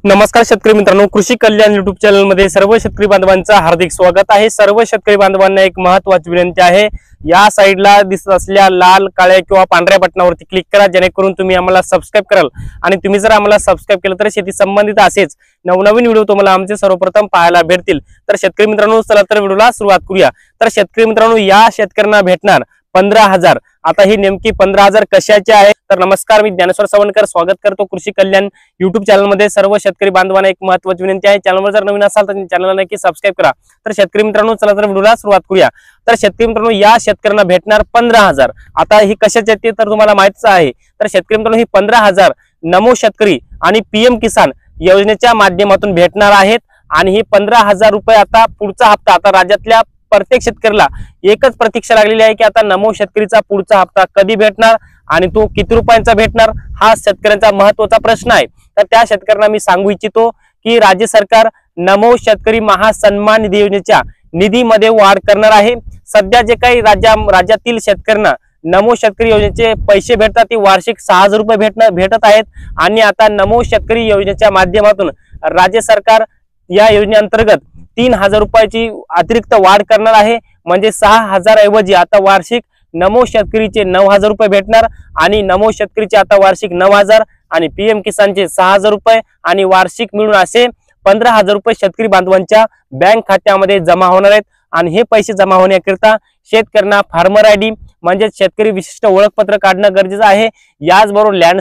नमस्कार शेतकरी मित्रांनो, कृषी कल्याण युट्यूब चॅनल मध्ये सर्व शेतकरी बांधवांचं हार्दिक स्वागत आहे। सर्व शेतकरी बांधवांना एक महत्त्वाची विनंती आहे, या साईडला दिसत असलेल्या लाल काळ्या किंवा पांढऱ्या बटनावरती क्लिक करा, जेणेकरून तुम्ही आम्हाला सबस्क्राइब कराल। आणि तुम्ही जर आम्हाला सबस्क्राइब केलं तर शेती संबंधित असेच नवनवीन व्हिडिओ तुम्हाला आमचे सर्वप्रथम पाहायला भेटतील। तर शेतकरी मित्रांनो, चला तर व्हिडिओला सुरुवात करूया। तर शेतकरी मित्रांनो, या शेतकऱ्यांना भेटणार 15,000। आता ही नेमकी 15,000 कशाचे आहे? तर नमस्कार, मी ज्ञानेश्वर सवणकर स्वागत करतो कृषी कल्याण युट्यूब चॅनल मध्ये। सर्व शेतकरी बांधवांना एक महत्त्वाची विनंती आहे, चॅनलवर जर नवीन असाल तर चॅनलला नक्की सबस्क्राइब करा। तर शेतकरी मित्रांनो, चला तर व्हिडिओला सुरुवात करूया। तर शेतकरी मित्रांनो, या शेतकऱ्यांना भेटणार 15,000। आता ही कशाचे ते तर तुम्हाला माहितीच आहे। तर शेतकरी मित्रांनो, ही 15,000 नमो शेतकरी आणि पीएम किसान योजनेच्या माध्यमातून भेटणार आहेत। आणि ही 15,000 रुपये आता पुढचा हप्ता, आता राज्यातल्या प्रत्येक शेतकऱ्याला एकच प्रतीक्षा लागलेली आहे की आता नमो शेतकरीचा पुढचा हप्ता कधी भेटणार आणि तो किती रुपयांचा भेटणार, हा शेतकऱ्यांचा महत्त्वाचा प्रश्न आहे। तर त्या शेतकऱ्यांना मी सांगू इच्छितो की राज्य सरकार नमो शेतकरी महासन्मान निधी योजनेच्या निधीमध्ये वाढ करणार आहे। सध्या जे काही राज्यातील शेतकऱ्यांना नमो शेतकरी योजनेचे पैसे भेटतात ते वार्षिक 6,000 रुपये भेटत आहेत। आणि आता नमो शेतकरी योजनेच्या माध्यमातून राज्य सरकार या योजनेअंतर्गत 3,000 रुपयाची अतिरिक्त वाढ करणार आहे। म्हणजे 6,000 ऐवजी आता वार्षिक नमो शेतकरीचे 9,000 रुपये भेटणार। आणि नमो शेतकरीचे आता वार्षिक 9,000 आणि पीएम किसानचे 6,000 रुपये आणि वार्षिक मिळून असे 15,000 रुपये शेतकरी बांधवांच्या बँक खात्यामध्ये जमा होणार आहेत। आणि हे पैसे जमा होण्याकरिता शेतकऱ्यांना फार्मर आयडी म्हणजे शेतकरी विशिष्ट ओळखपत्र काढणं गरजेचं आहे। याचबरोबर लँड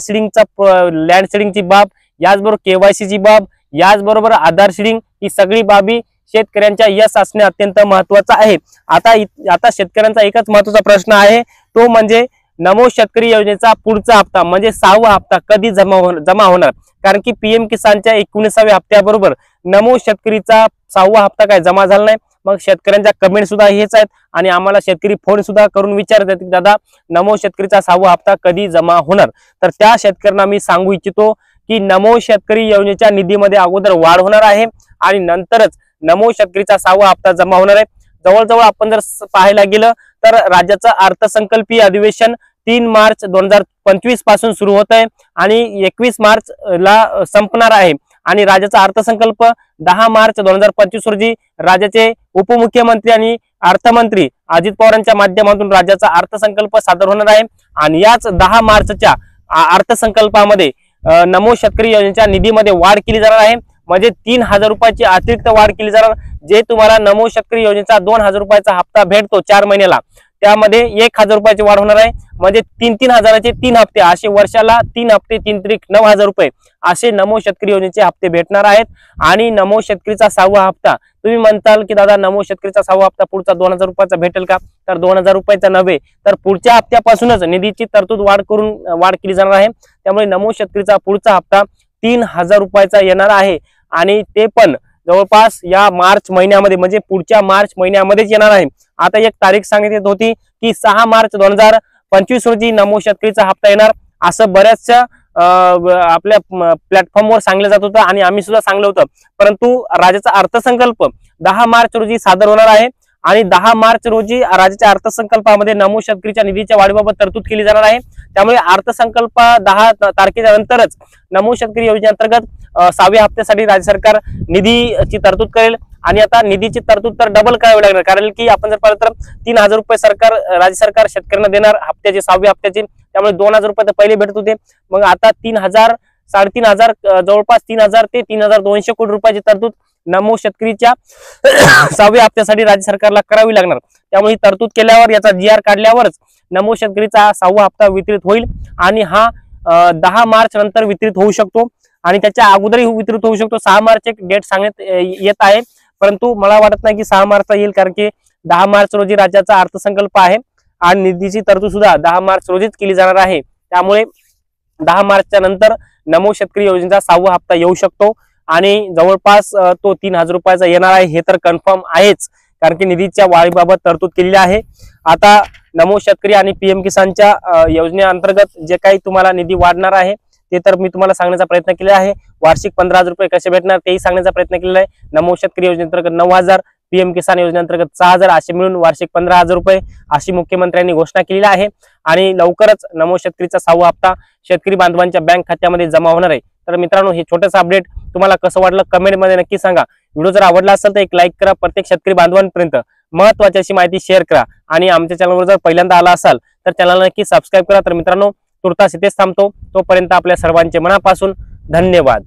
सीडिंगची बाब, याचबरोबर केवायसीची बाब, याचबरोबर आधार सीडिंग, ही सगळी बाबी शेतकऱ्यांच्या यश असणे अत्यंत महत्त्वाचं आहे। आता शेतकऱ्यांचा एकच महत्त्वाचा प्रश्न आहे, तो म्हणजे नमो शेतकरी योजनेचा पुढचा हप्ता म्हणजे 6वा हप्ता कधी जमा होणार। कारण की पीएम किसानच्या 19व्या हप्त्याबरोबर नमो शेतकरीचा 6वा हप्ता काय जमा झाला नाही। मग शेतकऱ्यांच्या कमेंट सुद्धा हेच आहेत आणि आम्हाला शेतकरी फोन सुद्धा करून विचारतात की दादा नमो शेतकरीचा 6वा हप्ता कधी जमा होणार। तर त्या शेतकऱ्यांना मी सांगू इच्छितो की नमो शेतकरी योजनेच्या निधीमध्ये अगोदर वाढ होणार आहे आणि नंतरच नमो शेतकरीचा 6वा हप्ता जमा होणार आहे। जवळजवळ आपण जर पाहायला गेलं तर राज्याचं अर्थसंकल्पीय अधिवेशन 3 मार्च 2025 पासून सुरू होत आहे आणि 21 मार्च ला संपणार आहे। आणि राज्याचा अर्थसंकल्प 10 मार्च 2025 रोजी राज्याचे उपमुख्यमंत्री आणि अर्थमंत्री अजित पवारांच्या माध्यमातून राज्याचा अर्थसंकल्प सादर होणार आहे। आणि याच 10 मार्चच्या अर्थसंकल्पामध्ये नमो शेतकरी योजनेच्या निधीमध्ये वाढ केली जाणार आहे। म्हणजे 3,000 रुपयाची अतिरिक्त वाढ केली जाणार। जे तुम्हाला नमो शेतकरी योजनेचा 2,000 रुपयाचा हप्ता भेटतो 4 महिन्याला, त्यामध्ये 1,000 रुपयाची वाढ होणार आहे। म्हणजे 3 हजाराचे 3 हप्ते, असे वर्षाला 3 हप्ते 3 त्रिक 9,000 रुपये असे नमो शेतकरी योजनेचे हप्ते भेटणार आहेत। आणि नमो शेतकरीचा 6वा हप्ता, तुम्ही म्हणताल की दादा नमो शेतकरीचा 6वा हप्ता पुढचा 2,000 रुपयाचा भेटेल का? तर 2,000 रुपयाचा नव्हे, तर पुढच्या हप्त्यापासूनच निधीची तरतूद वाढ केली जाणार आहे। त्यामुळे नमो शेतकरीचा पुढचा हप्ता 3,000 रुपयाचा येणार आहे। आणि ते पण जवळपास या मार्च महिन्यामध्ये म्हणजे पुढच्या मार्च महिन्यामध्येच येणार आहे। आता एक तारीख सांगण्यात होती की 6 मार्च 2025 रोजी नमो शेतकरीचा हप्ता येणार, असं बऱ्याचशा आपल्या प्लॅटफॉर्मवर सांगलं जात होतं आणि आम्ही सुद्धा सांगलं होतं। परंतु राज्याचा अर्थसंकल्प 10 मार्च रोजी सादर होणार आहे आणि 10 मार्च रोजी राज्याच्या अर्थसंकल्पामध्ये नमो शेतकरीच्या निधीच्या वाढीबाबत तरतूद केली जाणार आहे। त्यामुळे अर्थसंकल्प 10 तारखेच्या नंतरच नमो शेतकरी योजनेअंतर्गत 6व्या हप्त्यासाठी राज्य सरकार निधीची तरतूद करेल। आणि आता निधीची तरतूद तर डबल करावी लागणार, कारण की आपण जर पाहिलं तर 3,000 रुपये राज्य सरकार शेतकऱ्यांना देणार हप्त्याचे, 6व्या हप्त्याचे। त्यामुळे 2,000 रुपये तर पहिले भेटत होते, मग आता 3,000 3,500 जवळपास 3,000 ते 3,200 कोटी रुपयाची तरतूद नमो शेतकरीच्या 6व्या हप्त्यासाठी राज्य सरकारला करावी लागणार। त्यामुळे ही तरतूद केल्यावर, याचा GR काढल्यावरच नमो शेतकरीचा 6वा हप्ता वितरित होईल। आणि हा 10 मार्च नंतर वितरित होऊ शकतो आणि त्याच्या अगोदरही वितरित होऊ शकतो। 6 मार्च एक डेट सांगण्यात येत आहे, परंतु मला वाटत नाही की 6 मार्चला येईल, कारण की 10 मार्च रोजी राज्याचा अर्थसंकल्प आहे आणि निधीची तरतूद सुद्धा 10 मार्च रोजीच केली जाणार आहे। त्यामुळे 10 मार्चच्या नंतर नमो शेतकरी योजनेचा 6वा हप्ता येऊ शकतो आणि जवळपास तो 3,000 रुपयाचा येणार आहे, हे तर कन्फर्म आहेच, कारण की निधीच्या वाढीबाबत तरतूद केलेली आहे। आता नमो शेतकरी आणि पीएम किसानच्या योजनेअंतर्गत जे काही तुम्हाला निधी वाढणार आहे ते तर मी तुम्हाला सांगण्याचा प्रयत्न केला आहे। वार्षिक 15,000 रुपये कसे भेटणार तेही सांगण्याचा प्रयत्न केलेला आहे। नमो शेतकरी योजनेअंतर्गत 9,000, पीएम किसान योजनेअंतर्गत 6,000 असे मिळून वार्षिक 15,000 रुपये अशी मुख्यमंत्र्यांनी घोषणा केलेली आहे। आणि लवकरच नमो शेतकरीचा 6वा हप्ता शेतकरी बांधवांच्या बँक खात्यामध्ये जमा होणार आहे। तर मित्रांनो, हे छोटंसं अपडेट तुम्हाला कसं वाटलं कमेंटमध्ये नक्की सांगा. व्हिडिओ जर आवडला असेल तर एक लाईक करा. प्रत्येक शेतकरी बांधवांपर्यंत महत्त्वाची अशी माहिती शेअर करा आणि आमच्या चॅनलवर जर पहिल्यांदा आला असाल तर चॅनलला नक्की सबस्क्राईब करा. तर मित्रांनो, तुर्तास इथेच थांबतो. तोपर्यंत आपल्या सर्वांचे मनापासून धन्यवाद.